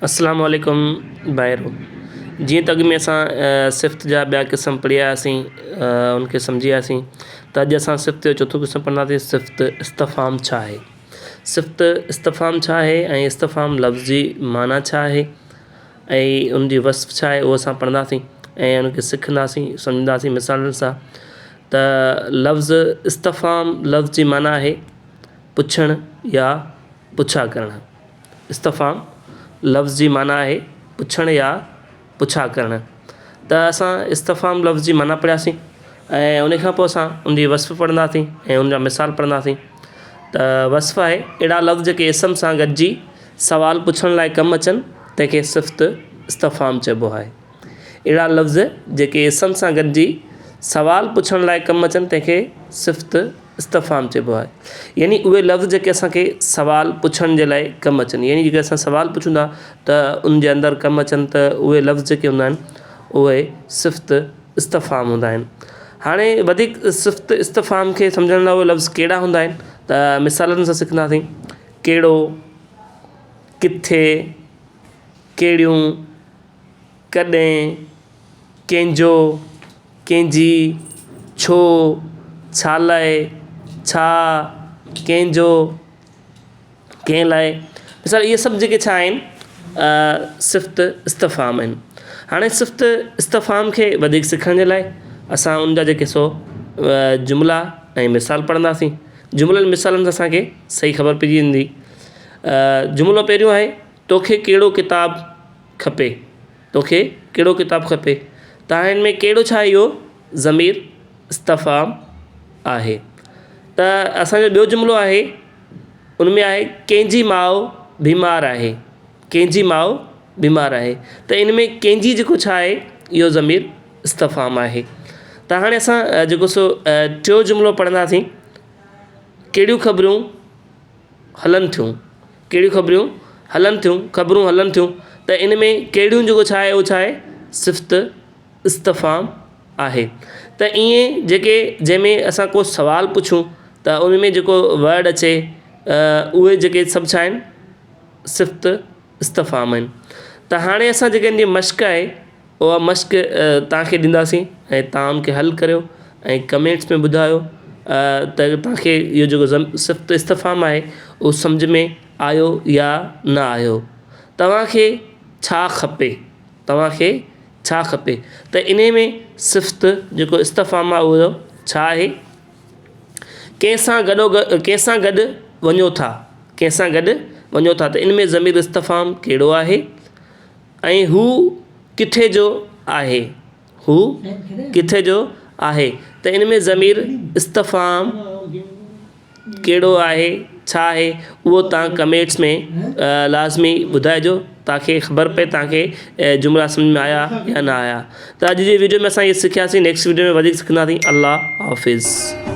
अस्सलाम वालेकुम भाइरो जी। त अॻु में असां सिफ़्त जा ॿिया क़िस्म पढ़ी आयासीं, उनखे सम्झी वियासीं। त अॼु असां सिफ़्त जो चोथों क़िस्म पढ़ंदासीं, सिफ़्त इस्तफ़ाम छा आहे। सिफ़्त इस्तफ़ाम छा आहे ऐं इस्तफ़ाम लफ़्ज़ जी माना छा आहे ऐं उनजी वस्फ़ छा आहे, उहो असां पढ़ंदासीं ऐं उनखे सिखंदासीं, सम्झंदासीं मिसालनि सां। त लफ़्ज़ इस्तफ़ाम लफ़्ज़ जी माना आहे पुछणु या पुछा करणु। इस्तफ़ाम लफ़्ज़ जी माना आहे पुछणु या पुछा करणु। त असां इस्तफ़ाम लफ़्ज़ जी माना पढ़ियासीं ऐं उन खां पोइ असां उनजी वस्फ़ पढ़ंदासीं ऐं उनजा मिसाल पढ़ंदासीं। त वस्फ़ आहे अहिड़ा लफ़्ज़ जेके इसम सां गॾिजी सवाल पुछण लाइ कमु अचनि, तंहिंखे सिफ़्त इस्तफ़ाम चइबो आहे। अहिड़ा लफ़्ज़ जेके इसम सां गॾिजी सवाल पुछण लाइ कमु अचनि, तंहिंखे सिफ़्त इस्तफ़ाम चइबो आहे। यानी उहे लफ़्ज़ जेके असांखे सवाल पुछण जे लाइ कमु अचनि, यानी जेके असां सवाल पुछूं था त उनजे अंदरि कमु अचनि, त उहे लफ़्ज़ जेके हूंदा आहिनि उहे सिफ़्त इस्तफ़ाम हूंदा आहिनि। हाणे वधीक सिफ़्त इस्तफ़ाम खे सम्झण लाइ उहे लफ़्ज़ कहिड़ा हूंदा आहिनि, त मिसालनि सां सिखंदासीं। कहिड़ो, किथे, कहिड़ियूं, कॾहिं, कंहिंजो, कंहिंजी, छो, छा लाइ, छा, कंहिंजो, कंहिं लाइ। मिसाल इहे सभु जेके छा आहिनि, सिफ़्त इस्तफ़ाम आहिनि। हाणे सिफ़्त इस्तफ़ाम खे वधीक सिखण जे लाइ असां उनजा जेके सो जुमिला ऐं मिसाल पढ़ंदासीं। जुमिलनि मिसालनि सां असांखे सही ख़बर पइजी वेंदी। जुमिलो पहिरियों आहे, तोखे कहिड़ो किताबु खपे। तोखे कहिड़ो किताबु खपे। त हाणे हिन में कहिड़ो छा आहे, इहो ज़मीर इस्तफ़ाम आहे। त असांजो ॿियो जुमिलो आहे, उनमें आहे कंहिंजी माउ बीमार आहे। कंहिंजी माउ बीमार आहे। त इन में कंहिंजी जेको छा आहे, इहो ज़मीर इस्तफ़ाम आहे। त हाणे असां जेको सो टियों जुमिलो पढ़ंदासीं। कहिड़ियूं ख़बरूं हलनि थियूं। कहिड़ियूं ख़बरूं हलनि थियूं, ख़बरूं हलनि थियूं। त इन में कहिड़ियूं जेको छा आहे, उहो छा आहे, सिफ़्त इस्तफ़ाम आहे। त ईअं जेके जंहिंमें असां को सवाल पुछूं त उन में जेको वर्ड अचे, उहे जेके सभु छा आहिनि, सिफ़्त इस्तफ़ाम आहिनि। त हाणे असां जेके इन जी मश्क़ आहे, उहा मश्क़ तव्हांखे ॾींदासीं ऐं तव्हां उनखे हल करियो ऐं कमेंट्स में ॿुधायो त तव्हांखे इहो जेको सिफ़्त इस्तफ़ाम आहे उहो सम्झ में आयो या न आयो। तव्हांखे छा खपे, तव्हांखे छा खपे। त इन में सिफ़्त जेको इस्तफ़ाम आहे उहो छा आहे, कंहिंसां गॾु वञो था। कंहिंसां गॾु वञो था। त इन में ज़मीर इस्तफ़ाम कहिड़ो आहे ऐं हू किथे जो आहे। हू किथे जो आहे। त इन में ज़मीर इस्तफ़ाम कहिड़ो आहे, छा आहे, उहो तव्हां कमेंट्स में लाज़मी ॿुधाइजो, तव्हांखे ख़बर पए तव्हांखे जुमिला सम्झ में आया या न आया। त अॼु जी वीडियो में असां इहे सिखियासीं। नेक्स्ट वीडियो में वधीक सिखंदासीं। अल्लाह हाफ़िज़।